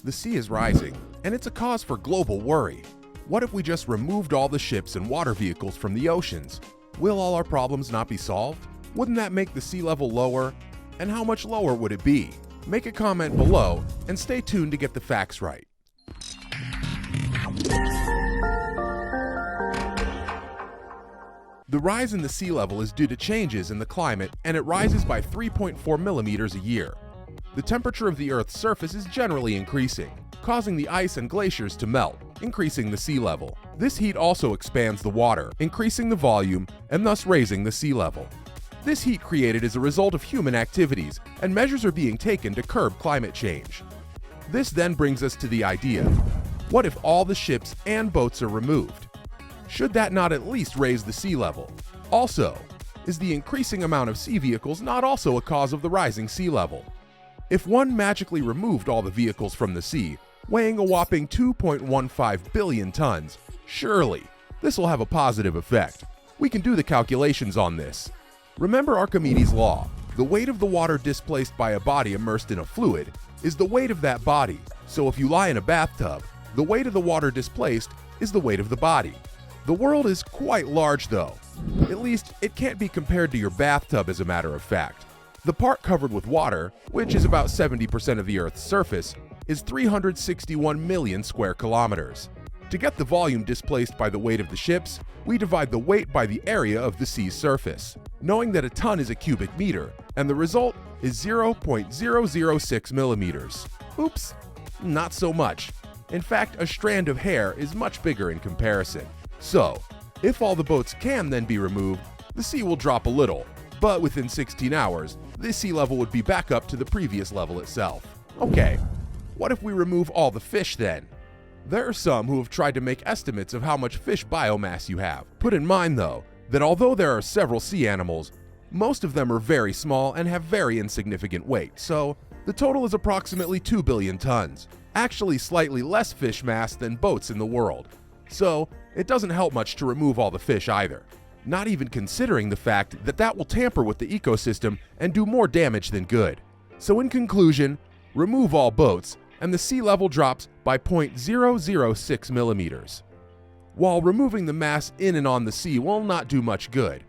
The sea is rising, and it's a cause for global worry. What if we just removed all the ships and water vehicles from the oceans? Will all our problems not be solved? Wouldn't that make the sea level lower? And how much lower would it be? Make a comment below and stay tuned to get the facts right. The rise in the sea level is due to changes in the climate, and it rises by 3.4 millimeters a year. The temperature of the Earth's surface is generally increasing, causing the ice and glaciers to melt, increasing the sea level. This heat also expands the water, increasing the volume and thus raising the sea level. This heat created as a result of human activities, and measures are being taken to curb climate change. This then brings us to the idea, what if all the ships and boats are removed? Should that not at least raise the sea level? Also, is the increasing amount of sea vehicles not also a cause of the rising sea level? If one magically removed all the vehicles from the sea, weighing a whopping 2.15 billion tons, surely this will have a positive effect. We can do the calculations on this. Remember Archimedes' law. The weight of the water displaced by a body immersed in a fluid is the weight of that body. So if you lie in a bathtub, the weight of the water displaced is the weight of the body. The world is quite large though. At least it can't be compared to your bathtub as a matter of fact. The part covered with water, which is about 70% of the Earth's surface, is 361 million square kilometers. To get the volume displaced by the weight of the ships, we divide the weight by the area of the sea's surface, knowing that a ton is a cubic meter, and the result is 0.006 millimeters. Oops, not so much. In fact, a strand of hair is much bigger in comparison. So, if all the boats can then be removed, the sea will drop a little, but within 16 hours, this sea level would be back up to the previous level itself. Okay, what if we remove all the fish then? There are some who have tried to make estimates of how much fish biomass you have. Put in mind though, that although there are several sea animals, most of them are very small and have very insignificant weight, so the total is approximately 2 billion tons, actually slightly less fish mass than boats in the world. So, it doesn't help much to remove all the fish either. Not even considering the fact that that will tamper with the ecosystem and do more damage than good. So in conclusion, remove all boats and the sea level drops by 0.006 millimeters. While removing the mass in and on the sea will not do much good,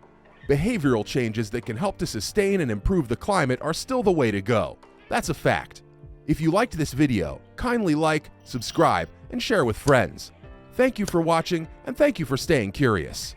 behavioral changes that can help to sustain and improve the climate are still the way to go. That's a fact. If you liked this video, kindly like, subscribe, and share with friends. Thank you for watching, and thank you for staying curious.